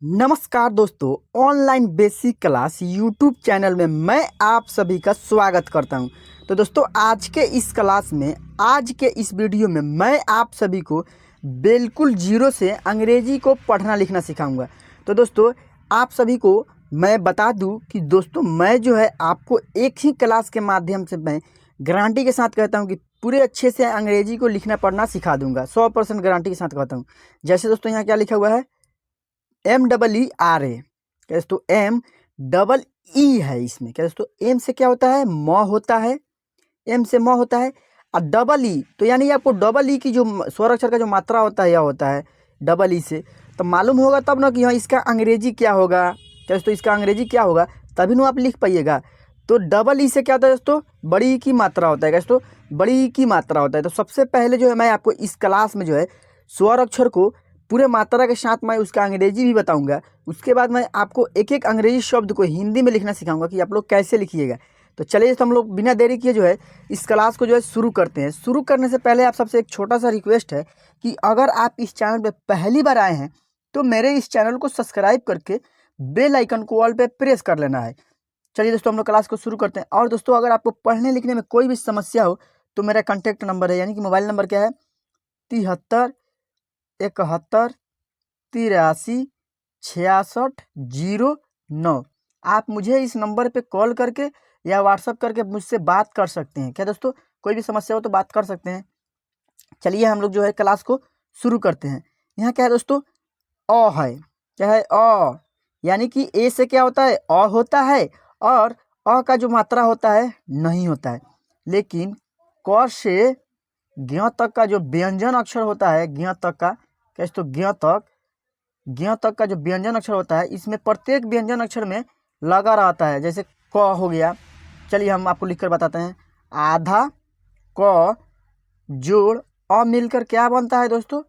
नमस्कार दोस्तों, online basic class YouTube channel में मैं आप सभी का स्वागत करता हूं। तो दोस्तों, आज के इस क्लास में, आज के इस वीडियो में मैं आप सभी को बिल्कुल जीरो से अंग्रेजी को पढ़ना लिखना सिखाऊंगा। तो दोस्तों, आप सभी को मैं बता दूं कि दोस्तों, मैं जो है आपको एक ही क्लास के माध्यम से मैं गारंटी के साथ कहता हूं कि पूरे अच्छे से अंग्रेजी को लिखना पढ़ना सिखा दूंगा। 100% गारंटी के साथ कहता हूँ। जैसे दोस्तों, यहाँ क्या लिखा हुआ है, MEERA। क्या दोस्तों, MEE है इसमें। क्या दोस्तों, एम से क्या होता है, म होता है, एम से म होता है। और डबल ई, तो यानी आपको डबल ई की जो स्वर अक्षर का जो मात्रा होता है, यह होता है डबल ई से। तो मालूम होगा तब ना कि हाँ इसका अंग्रेजी क्या होगा। क्या दोस्तों, इसका अंग्रेजी क्या होगा, तभी ना आप लिख पाइएगा। तो डबल ई से क्या होता है दोस्तों, बड़ी ई की मात्रा होता है। क्या दोस्तों, बड़ी ई की मात्रा होता है। तो सबसे पहले जो है मैं आपको इस क्लास में जो है स्वर अक्षर को पूरे मात्रा के साथ मैं उसका अंग्रेजी भी बताऊंगा। उसके बाद मैं आपको एक एक अंग्रेजी शब्द को हिंदी में लिखना सिखाऊंगा कि आप लोग कैसे लिखिएगा। तो चलिए, तो हम लोग बिना देरी किए जो है इस क्लास को जो है शुरू करते हैं। शुरू करने से पहले आप सबसे एक छोटा सा रिक्वेस्ट है कि अगर आप इस चैनल पे पहली बार आए हैं तो मेरे इस चैनल को सब्सक्राइब करके बेल आइकन को ऑल पे प्रेस कर लेना है। चलिए दोस्तों, हम लोग क्लास को शुरू करते हैं। और दोस्तों, अगर आपको पढ़ने लिखने में कोई भी समस्या हो तो मेरा कॉन्टैक्ट नंबर है, यानी कि मोबाइल नंबर क्या है, 73 71 83 66 09। आप मुझे इस नंबर पे कॉल करके या व्हाट्सअप करके मुझसे बात कर सकते हैं। क्या दोस्तों, कोई भी समस्या हो तो बात कर सकते हैं। चलिए, हम लोग जो है क्लास को शुरू करते हैं। यहाँ क्या है दोस्तों, अ है। क्या है, अ, यानी कि ए से क्या होता है, अ होता है। और अ का जो मात्रा होता है नहीं होता है। लेकिन क से ज्ञ तक का जो व्यंजन अक्षर होता है, ज्ञ तक का, क्या दोस्तों, ज्ञ तक का जो व्यंजन अक्षर होता है, इसमें प्रत्येक व्यंजन अक्षर में लगा रहता है। जैसे क हो गया। चलिए, हम आपको लिखकर बताते हैं। आधा क जोड़ अ मिलकर क्या बनता है दोस्तों,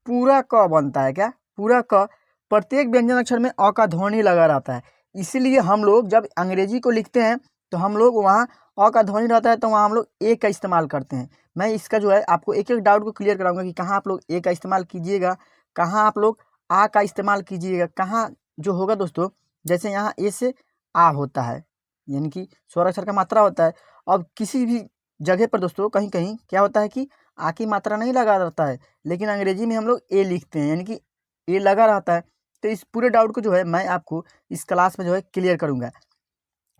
पूरा क बनता है। क्या, पूरा क। प्रत्येक व्यंजन अक्षर में अ का ध्वनि लगा रहता है। इसीलिए हम लोग जब अंग्रेजी को लिखते हैं तो हम लोग वहाँ अ का ध्वनि रहता है तो वहाँ हम लोग ए का इस्तेमाल करते हैं। मैं इसका जो है आपको एक एक डाउट को क्लियर कराऊंगा कि कहाँ आप लोग ए का इस्तेमाल कीजिएगा, कहाँ आप लोग आ का इस्तेमाल कीजिएगा, कहाँ जो होगा दोस्तों। जैसे यहाँ ए से आ होता है, यानी कि स्वर अक्षर का मात्रा होता है। अब किसी भी जगह पर दोस्तों कहीं कहीं क्या होता है कि आ की मात्रा नहीं लगा रहता है, लेकिन अंग्रेजी में हम लोग ए लिखते हैं, यानी कि ए लगा रहता है। तो इस पूरे डाउट को जो है मैं आपको इस क्लास में जो है क्लियर करूंगा।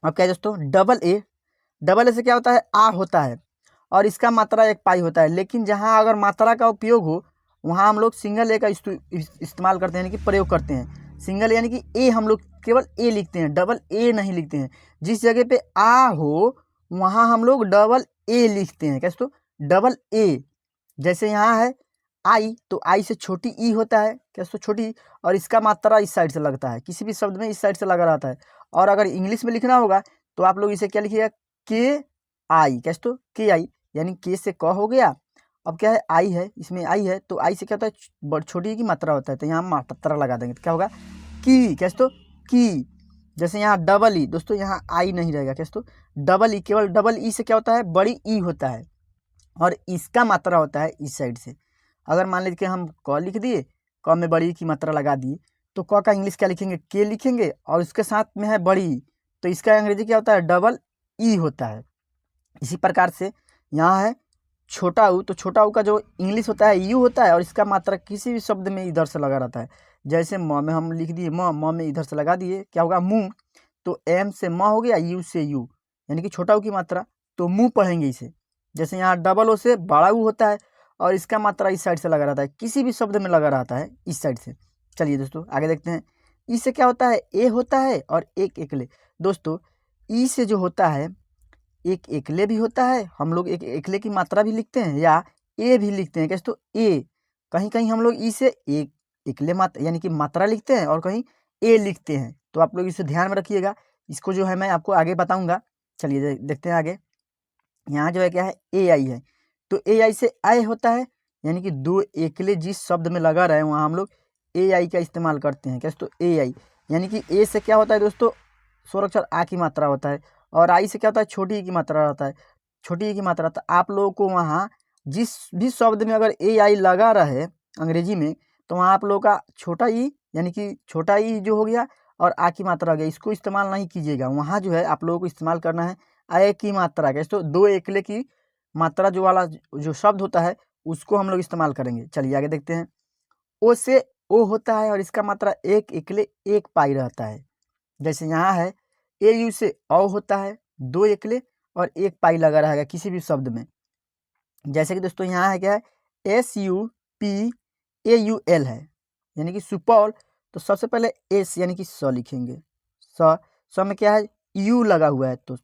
अब क्या है दोस्तों, डबल ए से क्या होता है, आ होता है और इसका मात्रा एक पाई होता है। लेकिन जहाँ अगर मात्रा का उपयोग हो वहाँ हम लोग सिंगल ए का इस्तेमाल करते हैं, यानी कि प्रयोग करते हैं। सिंगल यानी कि ए, हम लोग केवल ए लिखते हैं, डबल ए नहीं लिखते हैं। जिस जगह पे आ हो वहाँ हम लोग डबल ए लिखते हैं। क्या दोस्तों, डबल ए। जैसे यहाँ है आई, तो आई से छोटी ई होता है। क्या दोस्तों, छोटी। और इसका मात्रा इस साइड से लगता है, किसी भी शब्द में इस साइड से लगा रहता है। और अगर इंग्लिश में लिखना होगा तो आप लोग इसे क्या लिखिएगा, के आई। क्या दोस्तों, के आई, यानी के से क हो गया। अब क्या है, आई है, इसमें आई है तो आई से क्या होता है, छोटी की मात्रा होता है, तो यहाँ मात्रा लगा देंगे तो क्या होगा, की। क्या दोस्तों, की। जैसे यहाँ डबल ई, दोस्तों यहाँ आई नहीं रहेगा। क्या दोस्तों, डबल ई, केवल डबल ई से क्या होता है, बड़ी ई होता है और इसका मात्रा होता है इस साइड से। अगर मान लीजिए कि हम क लिख दिए, क में बड़ी की मात्रा लगा दिए, तो क का इंग्लिश क्या लिखेंगे, के लिखेंगे और उसके साथ में है बड़ी ई, तो इसका अंग्रेजी क्या होता है, डबल ई होता है। इसी प्रकार से यहाँ है छोटा ऊ, तो छोटा ऊ का जो इंग्लिश होता है यू होता है और इसका मात्रा किसी भी शब्द में इधर से लगा रहता है। जैसे म में हम लिख दिए, म में इधर से लगा दिए, क्या होगा, मुँह। तो एम से म हो गया, यू से यू, यानी कि छोटा ऊ की मात्रा, तो मुँह पढ़ेंगे इसे। जैसे यहाँ डबल ओ से बड़ा ऊ होता है और इसका मात्रा इस साइड से लगा रहता है, किसी भी शब्द में लगा रहता है इस साइड से। चलिए दोस्तों, आगे देखते हैं। ई से क्या होता है, ए होता है और एक एकले। दोस्तों, ई से जो होता है एक एकले भी होता है, हम लोग एक एकले की मात्रा भी लिखते हैं या ए भी लिखते हैं। कैसे, तो ए, कहीं कहीं हम लोग ई से एक एकले मात्रा यानी कि मात्रा लिखते हैं और कहीं ए लिखते हैं। तो आप लोग इसे ध्यान में रखिएगा, इसको जो है मैं आपको आगे बताऊंगा। चलिए देखते हैं आगे। यहाँ जो है क्या है, ए आई है, तो ए आई से आय होता है, यानी कि दो एकले जिस शब्द में लगा रहे हैं वहाँ हम लोग ए आई का इस्तेमाल करते हैं। कैसे, तो ए आई, यानी कि ए से क्या होता है दोस्तों, स्वर अक्षर आ की मात्रा होता है और आई से क्या होता है, छोटी ई की मात्रा रहता है, छोटी ई की मात्रा। तो आप लोगों को वहाँ जिस भी शब्द में अगर ए आई लगा रहे अंग्रेजी में, तो वहाँ आप लोगों का छोटा ई यानी कि छोटा ई जो हो गया और आ की मात्रा हो गया, इसको इस्तेमाल नहीं कीजिएगा। वहाँ जो है आप लोगों को इस्तेमाल करना है ए की मात्रा का। तो दो एकले की मात्रा जो वाला जो शब्द होता है उसको हम लोग इस्तेमाल करेंगे। चलिए आगे देखते हैं। ओ से ओ होता है और इसका मात्रा एक एकले एक पाई रहता है। जैसे यहाँ है ए यू से औ होता है, दो एकले और एक पाई लगा रहेगा किसी भी शब्द में। जैसे कि दोस्तों यहाँ है क्या है, SUPAUL है यानी कि सुपौल। तो सबसे पहले एस यानी कि स लिखेंगे, स में क्या है यू लगा हुआ है तो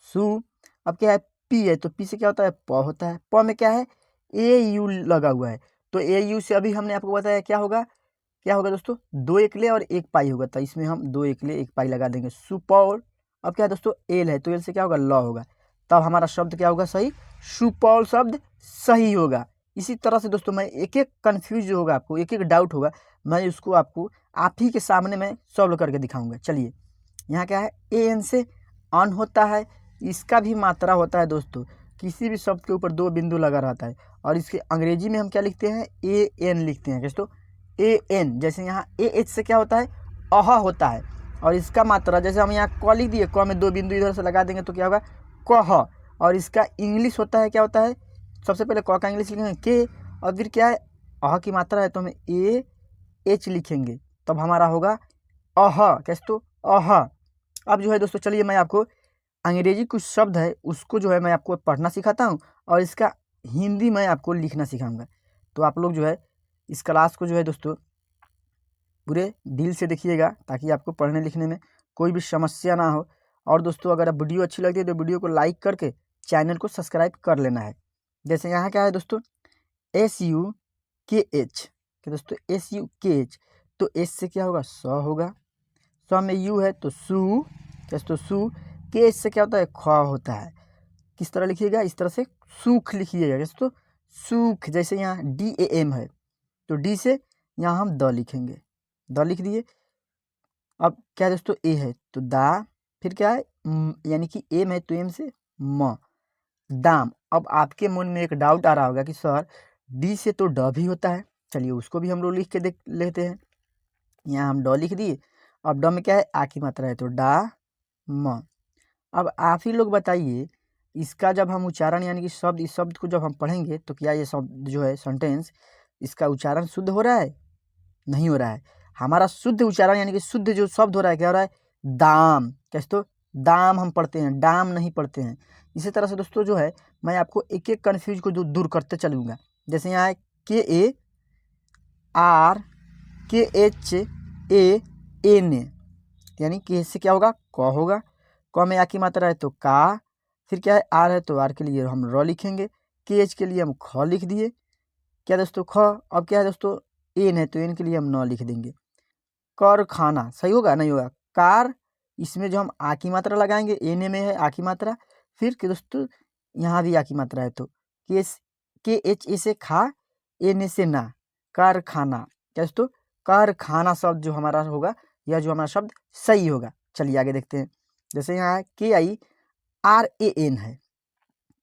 सु। अब क्या है पी है तो पी से क्या होता है प होता है। प में क्या है AU लगा हुआ है तो AU से अभी हमने आपको बताया क्या होगा दोस्तों, दो एकले और एक पाई होगा। तो इसमें हम दो एकले एक पाई लगा देंगे सुपौल। अब क्या है दोस्तों एल है तो एल से क्या होगा ल होगा, तब हमारा शब्द क्या होगा सही, सुपौल शब्द सही होगा। इसी तरह से दोस्तों मैं एक एक कन्फ्यूज जो होगा आपको, एक एक डाउट होगा, मैं उसको आपको आप ही के सामने मैं सॉल्व करके दिखाऊंगा। चलिए यहाँ क्या है AN से अन होता है, इसका भी मात्रा होता है दोस्तों। किसी भी शब्द के ऊपर दो बिंदु लगा रहता है और इसके अंग्रेजी में हम क्या लिखते हैं AN लिखते हैं दोस्तों, AN। जैसे यहाँ AH से क्या होता है अह होता है और इसका मात्रा जैसे हम यहाँ क लिख दिए, क में दो बिंदु इधर से लगा देंगे तो क्या होगा कह। और इसका इंग्लिश होता है क्या होता है, सबसे पहले क का इंग्लिश लिखेंगे के और फिर क्या है अह की मात्रा है तो हमें AH लिखेंगे, तब हमारा होगा अह। कैसे तो अह। अब जो है दोस्तों चलिए मैं आपको अंग्रेजी कुछ शब्द है उसको जो है मैं आपको पढ़ना सिखाता हूँ और इसका हिंदी मैं आपको लिखना सिखाऊंगा। तो आप लोग जो है इस क्लास को जो है दोस्तों पूरे दिल से देखिएगा ताकि आपको पढ़ने लिखने में कोई भी समस्या ना हो। और दोस्तों अगर आप वीडियो अच्छी लगती है तो वीडियो को लाइक करके चैनल को सब्सक्राइब कर लेना है। जैसे यहाँ क्या है दोस्तों SUKH कि दोस्तों SUKH तो एस से क्या होगा स होगा, स में यू है तो सु, कैसे तो सु। के से क्या होता है ख होता है, किस तरह लिखिएगा इस तरह से सूख लिखिएगा, कैसे तो सूख। जैसे यहाँ DAM है तो डी से यहाँ हम द लिखेंगे, द लिख दिए। अब क्या है दोस्तों ए है तो दा, फिर क्या है यानी कि एम है तो एम से म, दाम। अब आपके मन में एक डाउट आ रहा होगा कि सर डी से तो ड भी होता है, चलिए उसको भी हम लोग लिख के देख लेते हैं। यहाँ हम ड लिख दिए, अब ड में क्या है आ की मात्रा है तो डा म। अब आप ही लोग बताइए इसका जब हम उच्चारण यानी कि शब्द, इस शब्द को जब हम पढ़ेंगे तो क्या ये शब्द जो है सेंटेंस इसका उच्चारण शुद्ध हो रहा है, नहीं हो रहा है। हमारा शुद्ध उच्चारण यानी कि शुद्ध जो शब्द हो रहा है क्या हो रहा है दाम, कैसे तो दाम हम पढ़ते हैं, डाम नहीं पढ़ते हैं। इसी तरह से दोस्तों जो है मैं आपको एक एक कन्फ्यूज को दूर करते चलूँगा। जैसे यहाँ है KARKHAN यानी के से क्या होगा क होगा, क में आ की मात्रा है तो का, फिर क्या है आर है तो आर के लिए हम र लिखेंगे, KH के लिए हम ख लिख दिए क्या दोस्तों ख। अब क्या है दोस्तों एन है तो एन के लिए हम न लिख देंगे। कारखाना सही होगा नहीं होगा, कार इसमें जो हम आ की मात्रा लगाएंगे एन में है आ की मात्रा, फिर के दोस्तों यहाँ भी आ की मात्रा है तो KH से खा, एन से ना, कारखाना। क्या दोस्तों कारखाना शब्द जो हमारा होगा यह जो हमारा शब्द सही होगा। चलिए आगे देखते हैं। जैसे यहाँ KIRAN है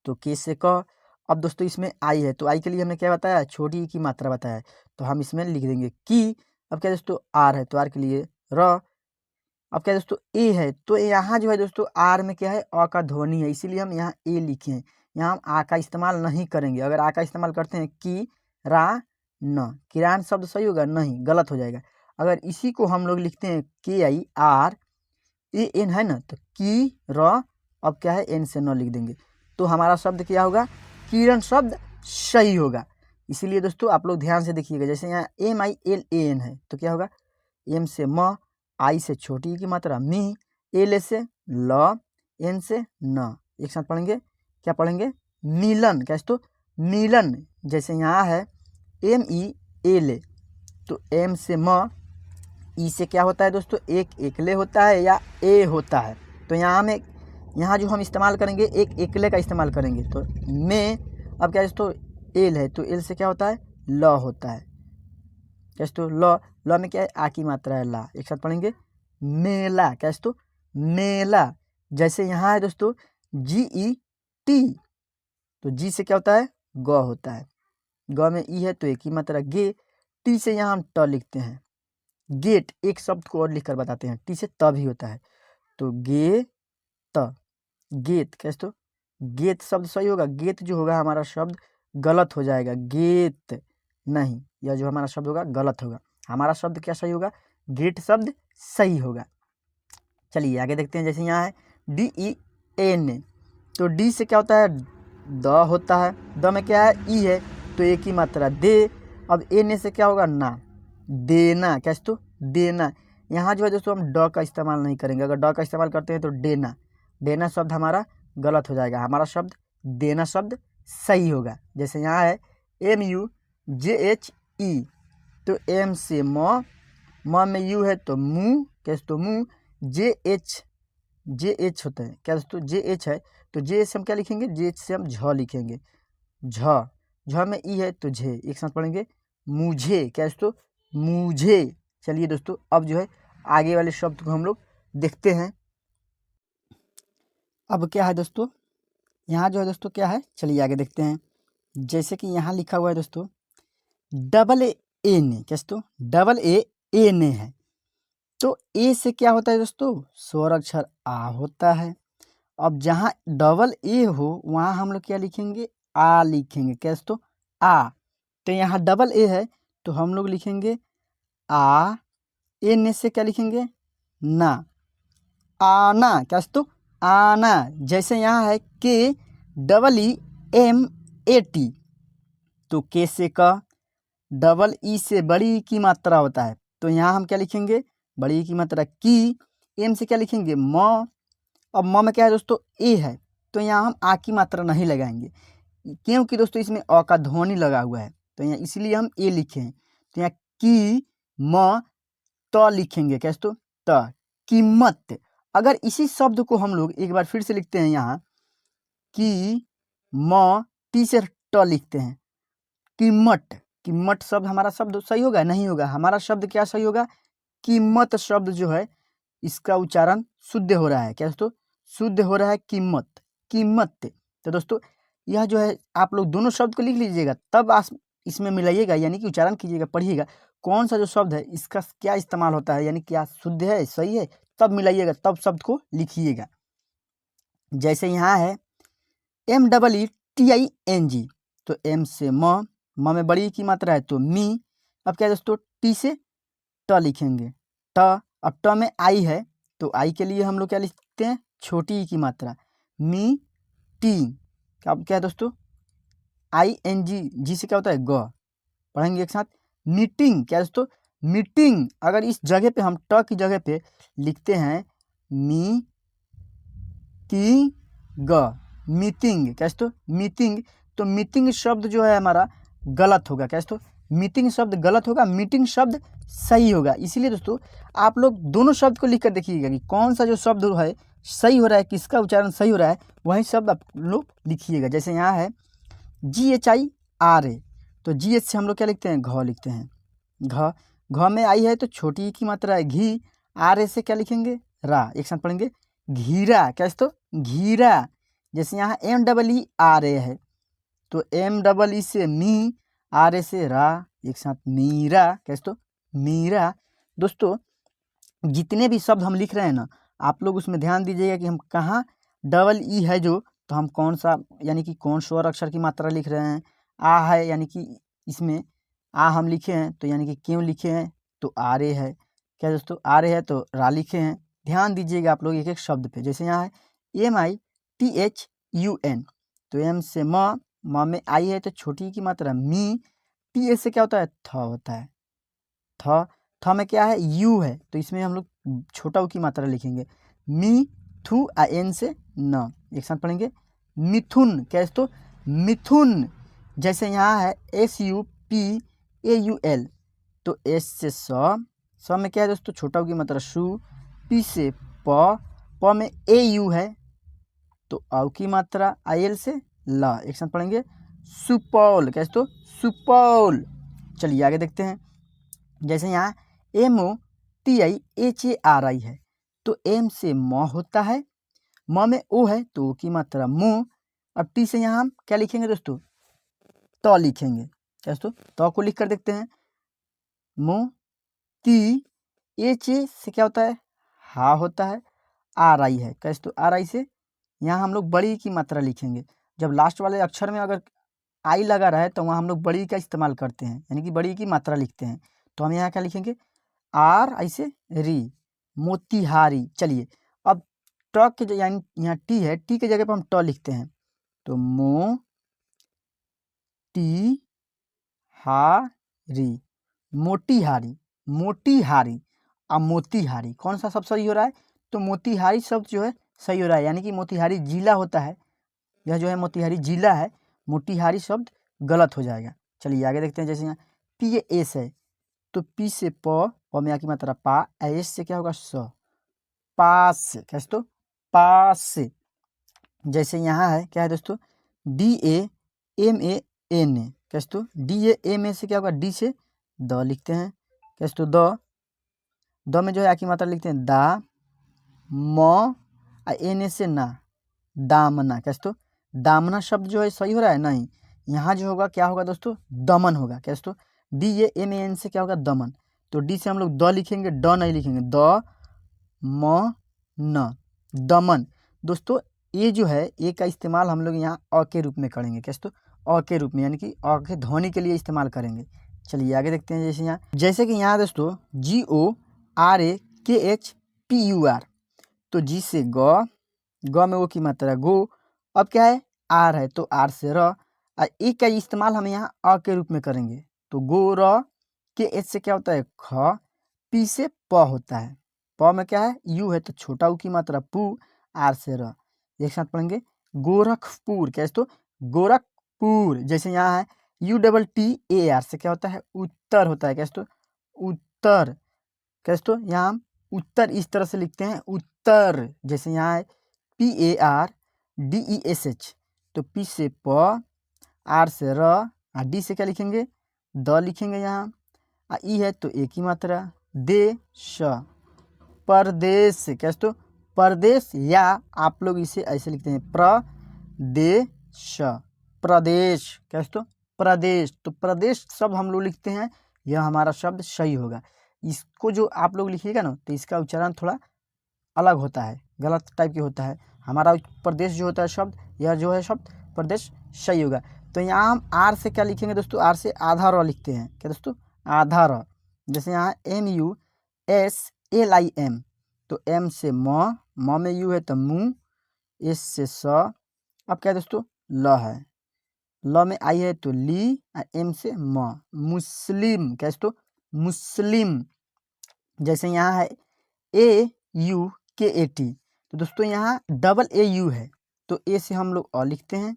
तो के से क। अब दोस्तों इसमें आई है तो आई के लिए हमने क्या बताया छोटी ई की मात्रा बताया है तो हम इसमें लिख देंगे की। अब क्या दोस्तों आर है तो आर के लिए र। अब क्या दोस्तों ए है तो यहाँ जो है दोस्तों आर में क्या है अ का ध्वनि है इसीलिए हम यहाँ ए लिखे हैं, यहाँ हम आ का इस्तेमाल नहीं करेंगे। अगर आ का इस्तेमाल करते हैं की रा न, किरान शब्द सही होगा नहीं, गलत हो जाएगा। अगर इसी को हम लोग लिखते हैं KIRAN है ना तो की र, अब क्या है एन से न लिख देंगे तो हमारा शब्द क्या होगा किरण शब्द सही होगा। इसीलिए दोस्तों आप लोग ध्यान से देखिएगा। जैसे यहाँ MILAN है तो क्या होगा एम से म, आई से छोटी की मात्रा मी, एल से ल, एन से न, एक साथ पढ़ेंगे क्या पढ़ेंगे नीलन, कैसे तो नीलन। जैसे यहाँ है MEL तो एम से म, ई से क्या होता है दोस्तों एक एकले होता है या ए होता है तो यहाँ जो हम इस्तेमाल करेंगे एक एकले का इस्तेमाल करेंगे तो में। अब क्या दोस्तों एल है तो एल से क्या होता है ल होता है, कैसे तो ल में क्या है आ की मात्रा है ला, एक साथ पढ़ेंगे मेला, कैसे तो मेला। जैसे यहाँ है दोस्तों GET तो जी से क्या होता है ग होता है, ग में ई है तो एक ही मात्रा गे, टी से यहाँ हम ट लिखते हैं गेट, एक शब्द को और लिखकर बताते हैं, टी से त भी होता है, तो गे त, गेत। कैसे तो गेत शब्द सही होगा, गेत जो होगा हमारा शब्द गलत हो जाएगा, गेत नहीं, यह जो हमारा शब्द होगा गलत होगा, हमारा शब्द क्या सही होगा, गेट शब्द सही होगा। चलिए आगे देखते हैं, जैसे यहाँ है DEN, तो डी से क्या होता है, द होता है, द में क्या है, ई है, तो एक ही मात्रा दे। अब एन से क्या होगा, ना, देना। कैसे तो देना, यहाँ जो है दोस्तों हम ड का इस्तेमाल नहीं करेंगे, अगर ड का इस्तेमाल करते हैं तो डेना, देना शब्द हमारा गलत हो जाएगा, हमारा शब्द देना शब्द सही होगा। जैसे यहाँ है MUJHE, तो एम से म में यू है तो मुँह, कैसे तो मुँह, JH होता है, क्या दोस्तों JH है, तो जे से हम क्या लिखेंगे, जे से हम झ लिखेंगे, झ में ई है तो झे, एक साथ पढ़ेंगे मुझे, क्या दोस्तों मुझे। चलिए दोस्तों अब जो है आगे वाले शब्द को हम लोग देखते हैं। अब क्या है दोस्तों, यहाँ जो है दोस्तों क्या है, चलिए आगे देखते हैं। जैसे कि यहाँ लिखा हुआ है दोस्तों AA, कैसे तो AA है, तो ए से क्या होता है दोस्तों, स्वर अक्षर आ होता है। अब जहाँ AA हो वहाँ हम लोग क्या लिखेंगे, आ लिखेंगे, कैसे तो आ, तो यहाँ AA है तो हम लोग लिखेंगे आ, एन से क्या लिखेंगे, ना, आना, कैसे तो आना। जैसे यहाँ है KEEMAT, तो के से क, ई से बड़ी की मात्रा होता है, तो यहाँ हम क्या लिखेंगे, बड़ी की मात्रा की, एम से क्या लिखेंगे म। अब म में क्या है दोस्तों, ए है, तो यहाँ हम आ की मात्रा नहीं लगाएंगे, क्योंकि दोस्तों इसमें अ का ध्वनि लगा हुआ है, तो यहाँ इसलिए हम ए लिखे हैं, तो यहाँ की म त लिखेंगे, कैसे तो त, कीमत। अगर इसी शब्द को हम लोग एक बार फिर से लिखते हैं, यहाँ की म टी से ट लिखते हैं, कीमत, कीमत शब्द हमारा शब्द सही होगा, नहीं होगा, हमारा शब्द क्या सही होगा, कीमत शब्द जो है इसका उच्चारण शुद्ध हो रहा है, क्या दोस्तों शुद्ध हो रहा है, कीमत, कीमत। तो दोस्तों यह जो है आप लोग दोनों शब्द को लिख लीजिएगा, तब आप इसमें मिलाइएगा, यानी कि उच्चारण कीजिएगा, पढ़िएगा कौन सा जो शब्द है इसका क्या इस्तेमाल होता है, यानी क्या शुद्ध है, सही है, तब मिलाइएगा, तब शब्द को लिखिएगा। जैसे यहाँ है METING, तो एम से म में बड़ी की मात्रा है तो मी। अब क्या है दोस्तों, टी से ट लिखेंगे, ट, अब ट में आई है तो आई के लिए हम लोग क्या लिखते हैं, छोटी ई की मात्रा, मी टी। अब क्या है दोस्तों, ING, जी से क्या होता है ग, पढ़ेंगे एक साथ, मीटिंग, क्या दोस्तों मीटिंग। अगर इस जगह पे हम ट की जगह पे लिखते हैं मी टी ग, मीटिंग, क्या दोस्तों मीटिंग, तो मीटिंग शब्द जो है हमारा गलत होगा, क्या दोस्तों मीटिंग शब्द गलत होगा, मीटिंग शब्द सही होगा। इसीलिए दोस्तों आप लोग दोनों शब्द को लिख कर देखिएगा कि कौन सा जो शब्द है सही हो रहा है, किसका उच्चारण सही हो रहा है, वही शब्द आप लोग लिखिएगा। जैसे यहाँ है GHIRA, तो GH से हम लोग क्या लिखते हैं, घ लिखते हैं, घ में आई है तो छोटी की मात्रा है घी, RA से क्या लिखेंगे, रा, एक साथ पढ़ेंगे घीरा, कैसे तो घीरा। जैसे यहाँ MEERA है, तो MEE से मी, RA से रा, एक साथ मीरा, कैसे तो मीरा। दोस्तों जितने भी शब्द हम लिख रहे हैं ना, आप लोग उसमें ध्यान दीजिएगा कि हम कहाँ EE है जो, तो हम कौन सा यानी कि कौन स्वर अक्षर की मात्रा लिख रहे हैं, आ है यानी कि इसमें आ हम लिखे हैं तो यानी कि क्यों लिखे हैं, तो RA है, क्या दोस्तों RA है तो रा लिखे हैं। ध्यान दीजिएगा आप लोग एक एक शब्द पे। जैसे यहाँ है MITHUN, तो एम से म में आई है तो छोटी की मात्रा मी, टी से क्या होता है, थ होता है, थ में क्या है, यू है, तो इसमें हम लोग छोटा ऊ की मात्रा लिखेंगे, मी थू, एन से न, एक साथ पढ़ेंगे मिथुन, कैसे तो मिथुन। जैसे यहाँ है SUPAUL, तो एस से स में क्या है दोस्तों, छोटा ऊ की मात्रा शु, पी से प में AU है तो औ की मात्रा IL से ल, एक साथ पढ़ेंगे सुपौल, कैसे तो सुपौल। चलिए आगे देखते हैं। जैसे यहाँ MOTIHARI है, तो एम से म होता है, म में ओ है तो ओ की मात्रा मो। अब टी से यहाँ हम क्या लिखेंगे दोस्तों, त लिखेंगे, क्या दोस्तों त को लिख कर देखते हैं, मो ती एच ए से क्या होता है, हा होता है। आर आई है, कैसे तो आर आई से यहाँ हम लोग बड़ी की मात्रा लिखेंगे। जब लास्ट वाले अक्षर में अगर आई लगा रहा है तो वहाँ हम लोग बड़ी का इस्तेमाल करते हैं, यानी कि बड़ी की मात्रा लिखते हैं। तो हम यहाँ क्या लिखेंगे, आर ऐसे री, मोतिहारी। चलिए अब ट के यानी यहाँ टी है, टी के जगह पर हम ट लिखते हैं, तो मो टी हा री, मोतीहारी। मोतीहारी अब मोतीहारी कौन सा शब्द सही हो रहा है, तो मोतीहारी शब्द जो है सही हो रहा है, यानी कि मोतीहारी जिला होता है, यह जो है मोतीहारी जिला है, मोतीहारी शब्द गलत हो जाएगा। चलिए आगे देखते हैं। जैसे यहाँ पी एस है, तो पी से प में आ की मात्रा पा, एस से क्या होगा स, पास से, कैसे तो पास से। जैसे यहाँ है क्या है दोस्तों, D A M A N A, कैसे तो डी ए एम ए से क्या होगा, डी से द लिखते हैं, कैसे तो द में जो है आ की मात्रा लिखते हैं दा, म एन ए से ना, दामना, कैसे तो दामना शब्द जो है सही हो रहा है, नहीं, यहाँ जो होगा क्या होगा दोस्तों, दमन होगा, कैसे तो D A M A N से क्या होगा, दमन। तो डी से हम लोग द लिखेंगे, ड नहीं लिखेंगे, द म न, दमन। दोस्तों ये जो है ए का इस्तेमाल हम लोग यहाँ अ के रूप में करेंगे, कैसे तो अ के रूप में, यानी कि अ के ध्वनि के लिए इस्तेमाल करेंगे। चलिए आगे देखते हैं। जैसे कि यहाँ दोस्तों जी ओ आर ए के एच पी यू आर, तो जी से ग में ओ की मात्रा गो, अब क्या है आर है, तो आर से र, ए का इस्तेमाल हम यहाँ अ के रूप में करेंगे, तो गो र, के एच से क्या होता है ख, पी से प होता है, प में क्या है यू है, तो छोटा ऊ की मात्रा पू, आर से र। एक साथ पढ़ेंगे गोरखपुर, कैसे तो गोरखपुर। जैसे यहाँ है U double T A R से क्या होता है उत्तर होता है, कैसे तो उत्तर, कैसे तो यहाँ हम उत्तर इस तरह से लिखते हैं उत्तर। जैसे यहाँ है P A R D E S H, तो पी से प, आर से र, डी से क्या लिखेंगे द लिखेंगे यहाँ, ई है तो एक ही मात्रा, दे श, परदेश, कैसे तो परदेश, या आप लोग इसे ऐसे लिखते हैं प्रदेश, प्रदेश, कैसे तो प्रदेश। तो प्रदेश शब्द हम लोग लिखते हैं, यह हमारा शब्द सही होगा। इसको जो आप लोग लिखिएगा ना, तो इसका उच्चारण थोड़ा अलग होता है, गलत टाइप की होता है। हमारा प्रदेश जो होता है शब्द, यह जो है शब्द प्रदेश सही होगा। तो यहाँ हम आर से क्या लिखेंगे दोस्तों, आर से आधा र लिखते हैं, क्या दोस्तों आधा र। जैसे यहाँ M U S L I M, तो एम से म में यू है तो मु, एस से स, अब क्या है दोस्तों ल है, ल में आई है तो ली, एम से म, मुस्लिम, कैसे तो मुस्लिम। जैसे यहाँ है ए यू के ए टी, तो दोस्तों यहाँ डबल ए यू है, तो ए से हम लोग अ लिखते हैं।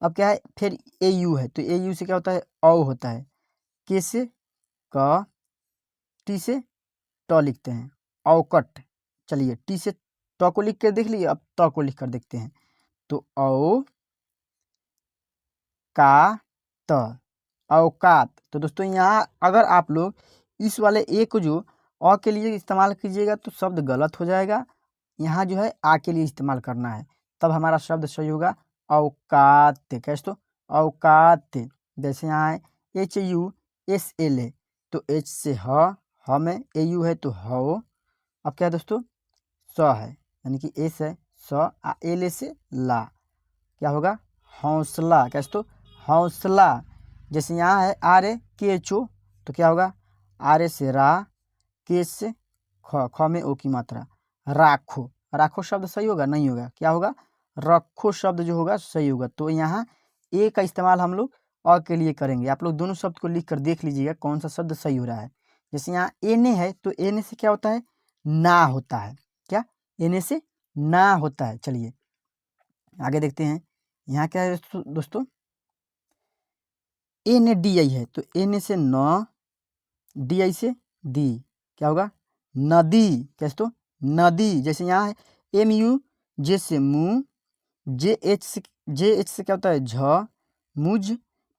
अब क्या है फिर ए यू है, तो ए यू से क्या होता है औ होता है, के से क, टी से ट लिखते हैं औकट। चलिए टी से ट को लिख कर देख लीजिए, अब त को लिख कर देखते हैं, तो औ का त, औकात। तो दोस्तों यहाँ अगर आप लोग इस वाले ए को जो अ के लिए इस्तेमाल कीजिएगा तो शब्द गलत हो जाएगा, यहाँ जो है आ के लिए इस्तेमाल करना है, तब हमारा शब्द सही होगा औकात, कैसे तो औकात। जैसे यहाँ है एच यू एस एल है, तो एच से ह में ए यू है तो हो, अब क्या है दोस्तों स है, यानी कि एस है स, एल से ला, क्या होगा हौसला, कैसे तो हौसला। जैसे यहाँ है आर ए के एच ओ, तो क्या होगा आर ए से रा, के से ख में ओ की मात्रा, राखो। राखो शब्द सही होगा नहीं होगा, क्या होगा रखो शब्द जो होगा सही होगा। तो यहाँ ए का इस्तेमाल हम लोग अ के लिए करेंगे। आप लोग दोनों शब्द को लिख कर देख लीजिएगा कौन सा शब्द सही हो रहा है। जैसे यहाँ एने है, तो एने से क्या होता है ना होता है, क्या एने से ना होता है। चलिए आगे देखते हैं। यहाँ क्या है दोस्तों एन डी आई है, तो एन से न, डी आई से दी, क्या होगा नदी, कैसे तो नदी। जैसे यहाँ है एम यू जे से मु, जे एच से क्या होता है झ, मुझ,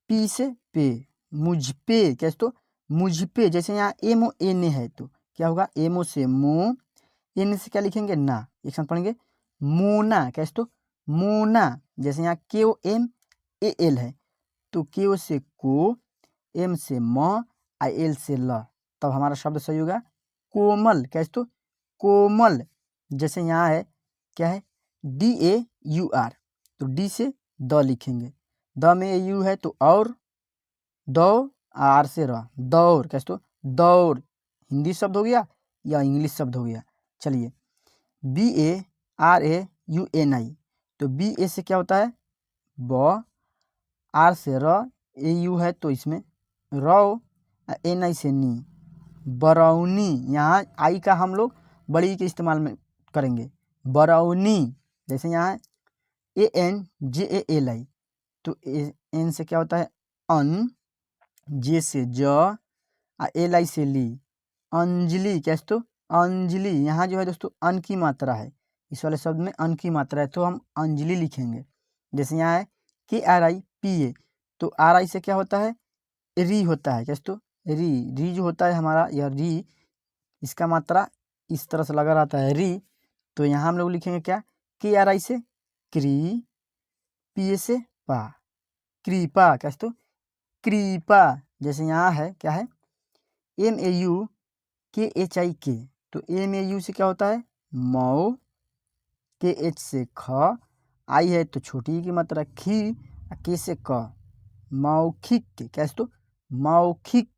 पी से पे, मुझ पे, कैसे तो मुझ पे। जैसे यहाँ एम ओ एन है, तो क्या होगा एम ओ से मो, एन से क्या लिखेंगे ना, एक साथ पढ़ेंगे मोना, कैसे तो मोना। जैसे यहाँ के ओ एम ए एल है, तो के ओ से को, एम से म, एल से ल, तब हमारा शब्द सही होगा कोमल, क्या है दोस्तों, कोमल। जैसे यहाँ है क्या है, DAUR, तो डी से द लिखेंगे, द में यू है तो और, दौ, आर से र, दौर, क्या है दोस्तों, दौर। हिंदी शब्द हो गया या इंग्लिश शब्द हो गया। चलिए BARAUNI, तो BA से क्या होता है ब, आर से र, AU है तो इसमें रौ, NI से नी, बरौनी। यहाँ आई का हम लोग बड़ी के इस्तेमाल में करेंगे, बरौनी। जैसे यहाँ है ANJALI, तो एन से क्या होता है अन, जे से ज, LI से ली, अंजलि, क्या है तो अंजलि। यहाँ जो है दोस्तों अन की मात्रा है, इस वाले शब्द में अन की मात्रा है तो हम अंजलि लिखेंगे। जैसे यहाँ है KRIPA, तो RI से क्या होता है री होता है, क्या है तो री जो होता है हमारा, यह री, इसका मात्रा इस तरह से लगा रहता है री, तो यहाँ हम लोग लिखेंगे क्या, KRI से क्री, PA से पा, कृपा, क्या है तो कृपा। जैसे यहाँ है क्या है MAUKHIK, तो MAU से क्या होता है मौ, KH से ख, आई है तो छोटी की मात्रा खी, के से क, मौखिक, क्या है तो मौखिक।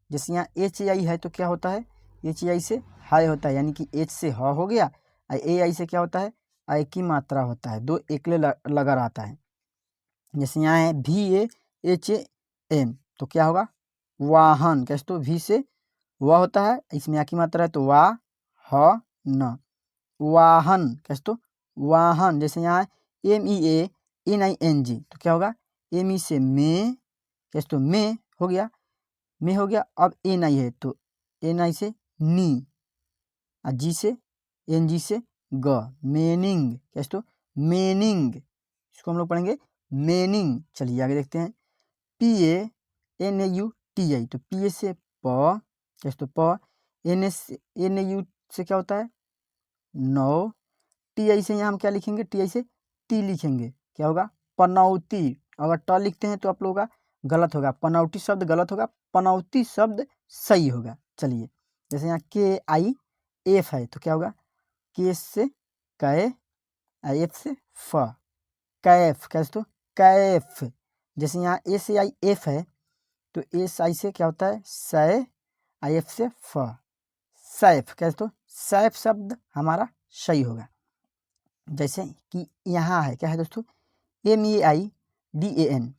जैसे यहाँ HAI है तो क्या होता है HAI से हाय होता है, यानी कि H से ह हो गया, AI से क्या होता है आई की मात्रा होता है, दो एकले लगा रहता है। जैसे यहाँ है VAHAM, तो क्या होगा वाहन, क्या है तो V से वह होता है, इसमें आ की मात्रा है तो वाह ह न, वाहन, क्या है तो वाहन। जैसे यहाँ MEANING, तो क्या होगा ME से में, क्या है तो में हो गया, में हो गया। अब NI है तो NI से नी, जी से NG से ग, मेनिंग, क्या है तो मेनिंग, इसको हम लोग पढ़ेंगे मेनिंग। चलिए आगे देखते हैं PANAUTI, तो PA से प, क्या है तो प, NAU से क्या होता है नौ, TI से यहाँ हम क्या लिखेंगे TI से टी लिखेंगे, क्या होगा पनौती। अगर ट लिखते हैं तो आप लोगों का गलत होगा, पनौती शब्द गलत होगा, पनौती शब्द सही होगा। चलिए जैसे यहाँ KIF है तो क्या होगा के से कै, F से फ, कैफ, कैसे तो कैफ। जैसे यहाँ SAIF है तो SI से क्या होता है सै, IF से फ, सैफ, कैसे तो सैफ शब्द हमारा सही होगा। जैसे कि यहाँ है क्या है दोस्तों MEAIDAN,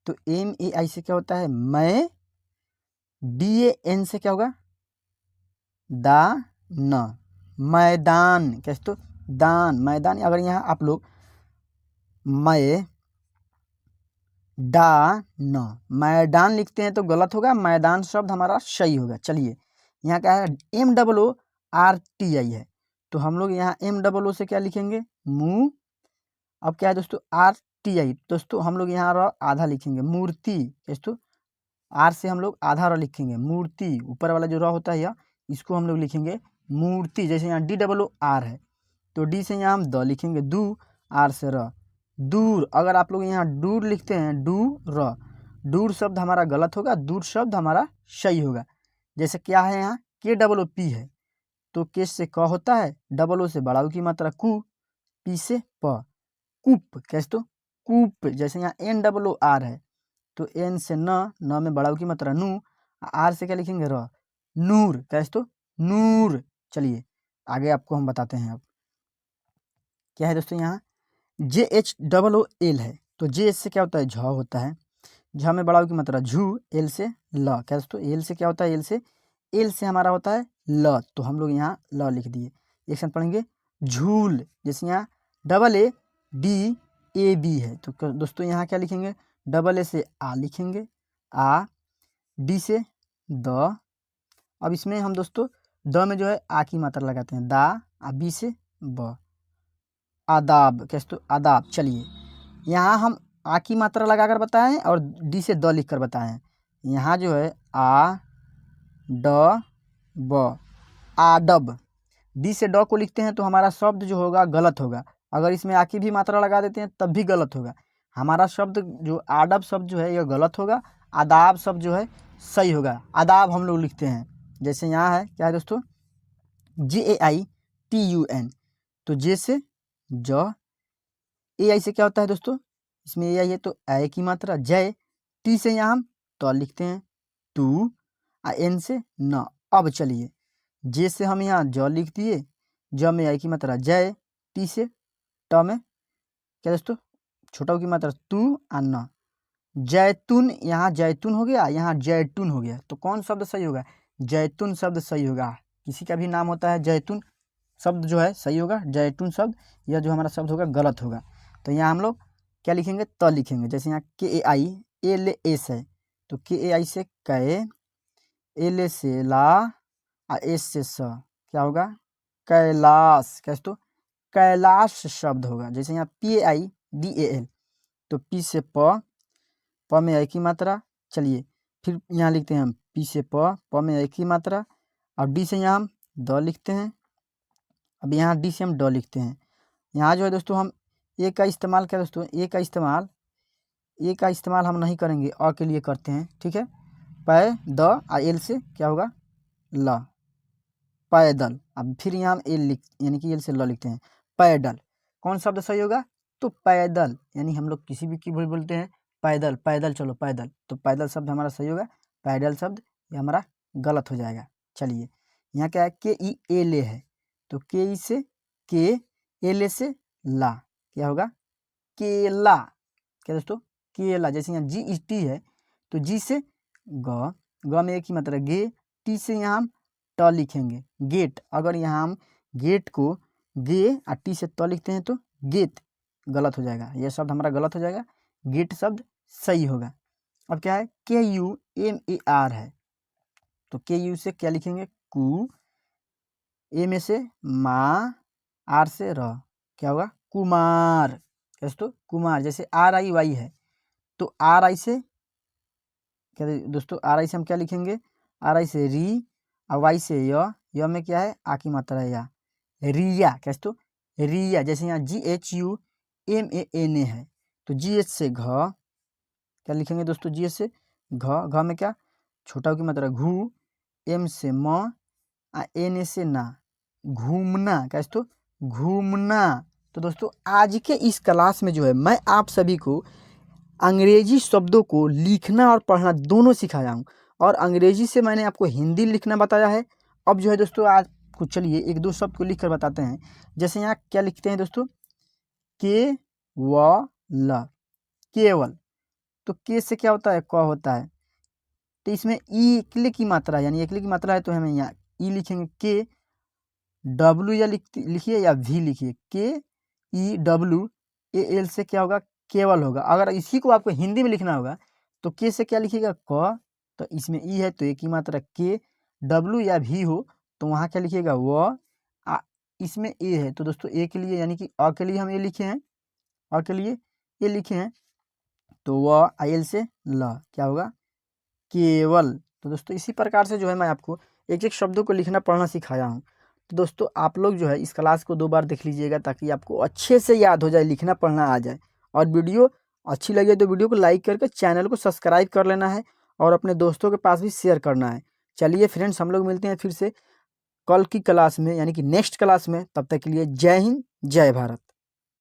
तो MEAI से क्या होता है मैं, DAN से क्या होगा दा न, मैदान, कैसे तो दान, मैदान। अगर यहाँ आप लोग मैं डा न मैदान लिखते हैं तो गलत होगा, मैदान शब्द हमारा सही होगा। चलिए यहाँ क्या है MOORTI है, तो हम लोग यहाँ MOO से क्या लिखेंगे मुँह। अब क्या है दोस्तों RTI, दोस्तों हम लोग यहाँ र आधा लिखेंगे मूर्ति, दोस्तों आर से हम लोग आधा र लिखेंगे मूर्ति, ऊपर वाला जो र होता है यह, इसको हम लोग लिखेंगे मूर्ति। जैसे यहाँ DOOR है तो डी से यहाँ हम द लिखेंगे दू, आर से र दूर। अगर आप लोग यहाँ दूर लिखते हैं दूर शब्द हमारा गलत होगा, दूर शब्द हमारा सही होगा। जैसे क्या है यहाँ KOOP है तो के से क होता है, O से बड़ा की मात्रा कु, पी से प, कूप, कैसे तो कूप। जैसे यहाँ NOOR है तो एन से न में बड़ा की मात्रा नू, आर से क्या लिखेंगे र, नूर, कैसे तो नूर। चलिए आगे आपको हम बताते हैं। अब क्या है दोस्तों यहाँ JHOOL है तो जे से क्या होता है झ होता है, झ में बड़ा की मात्रा झू, एल से ल, क्या दोस्तों एल से क्या होता है एल से हमारा होता है ल, तो हम लोग यहाँ ल लिख दिए। एक साथ पढ़ेंगे झूल। जैसे यहाँ AADAB है तो दोस्तों यहाँ क्या लिखेंगे AA से आ लिखेंगे, आ, डी से द। अब इसमें हम दोस्तों द में जो है आ की मात्रा लगाते हैं दा, बी से ब, आदाब, कैसे तो आदाब। चलिए यहाँ हम आ की मात्रा लगाकर बताएं और डी से द लिख कर बताएं। यहाँ जो है आ ड ब, आडब। डी से ड को लिखते हैं तो हमारा शब्द जो होगा गलत होगा, अगर इसमें आ की भी मात्रा लगा देते हैं तब भी गलत होगा। हमारा शब्द जो आडब शब्द जो है यह गलत होगा, आदाब शब्द जो है सही होगा। आदाब हम लोग लिखते हैं, जैसे यहाँ है क्या है दोस्तों, JAITUN, तो जे से ज, AI से क्या होता है दोस्तों, इसमें AI है तो ऐ की मात्रा, जय, टी से यहाँ हम तो लिखते हैं तू, N से न। अब चलिए जे से हम यहाँ ज लिख दिए, ज में ऐ की मात्रा जय, टी से ट में क्या दोस्तों, छोटा की मात्रा तू आ न, जैतून, यहाँ जैतून हो गया, यहाँ जैतून हो गया, तो कौन शब्द सही होगा, जैतून शब्द सही होगा। किसी का भी नाम होता है जैतून, शब्द जो है सही होगा, जैतून शब्द, यह जो हमारा शब्द होगा गलत होगा। तो यहाँ हम लोग क्या लिखेंगे, त लिखेंगे। जैसे यहाँ KAILS है तो KAI से कै, L से ला, S से स, क्या होगा, कैलाश, कैसे तो कैलाश शब्द होगा। जैसे यहाँ PAIDAL तो P से प में ऐ की मात्रा, चलिए फिर यहाँ लिखते हैं हम P से प में ऐ की मात्रा, और D से यहाँ हम द लिखते हैं। अब यहाँ D से हम ड लिखते हैं। यहाँ जो है दोस्तों हम ए का इस्तेमाल क्या दोस्तों, ए का इस्तेमाल हम नहीं करेंगे, अ के लिए करते हैं, ठीक है। पै द एल से क्या होगा, ल, पैदल। अब फिर यहाँ हम एल लिख, यानी कि एल से ल लिखते हैं, पैदल। कौन शब्द सही होगा, तो पैदल, यानी हम लोग किसी भी की बोलते हैं पैदल, पैदल चलो पैदल, तो पैदल शब्द हमारा सही होगा, पैदल शब्द ये हमारा गलत हो जाएगा। चलिए यहाँ क्या है, KELA है तो KE से के, LA से ला, क्या होगा, केला, क्या दोस्तों, केला। जैसे यहाँ GET है तो जी से ग, में एक ही मात्रा गे, टी से यहाँ हम ट लिखेंगे, गेट। अगर यहाँ हम गेट को गे और टी से त लिखते हैं तो गेट गलत हो जाएगा, यह शब्द हमारा गलत हो जाएगा, गेट शब्द सही होगा। अब क्या है, KUMAR है तो KU से क्या लिखेंगे, कु, ए में से माँ, आर से र, क्या होगा, कुमार, कैसे तो कुमार। जैसे RIY है तो RI से क्या दोस्तों, RI से हम क्या लिखेंगे, RI से री, और वाई से य में क्या है, आ की मात्रा है या, रिया, कैसे तो रिया। जैसे यहाँ GHUMANA है तो GH से घ, क्या लिखेंगे दोस्तों, GH से घ में क्या, छोटा की मात्रा घू, M से म, NA से ना, घूमना, कैसे तो घूमना। तो दोस्तों आज के इस क्लास में जो है मैं आप सभी को अंग्रेजी शब्दों को लिखना और पढ़ना दोनों सिखाया हूँ, और अंग्रेजी से मैंने आपको हिंदी लिखना बताया है। अब जो है दोस्तों आज कुछ चलिए एक दो शब्द को लिख कर बताते हैं। जैसे यहाँ क्या लिखते हैं दोस्तों, केवल, केवल, तो के से क्या होता है, क होता है, तो इसमें ई एकले की मात्रा, यानी एकले की मात्रा है तो हमें यहाँ ई लिखेंगे, के डब्ल्यू या लिखिए या वी लिखिए, KEWAL से क्या होगा, केवल होगा। अगर इसी को आपको हिंदी में लिखना होगा तो के से क्या लिखिएगा, क, तो इसमें ई है तो एक ही मात्रा के, डब्ल्यू या भी हो तो वहाँ क्या लिखिएगा व, इसमें ए है तो दोस्तों ए के लिए यानी कि अ के लिए हम ए लिखे हैं, अ के लिए ए लिखे हैं तो व IL से ल, क्या होगा, केवल। तो दोस्तों इसी प्रकार से जो है मैं आपको एक एक शब्दों को लिखना पढ़ना सिखाया हूँ। तो दोस्तों आप लोग जो है इस क्लास को 2 बार देख लीजिएगा ताकि आपको अच्छे से याद हो जाए, लिखना पढ़ना आ जाए। और वीडियो अच्छी लगे तो वीडियो को लाइक करके चैनल को सब्सक्राइब कर लेना है और अपने दोस्तों के पास भी शेयर करना है। चलिए फ्रेंड्स, हम लोग मिलते हैं फिर से कल की क्लास में, यानी कि नेक्स्ट क्लास में। तब तक के लिए जय हिंद, जय भारत।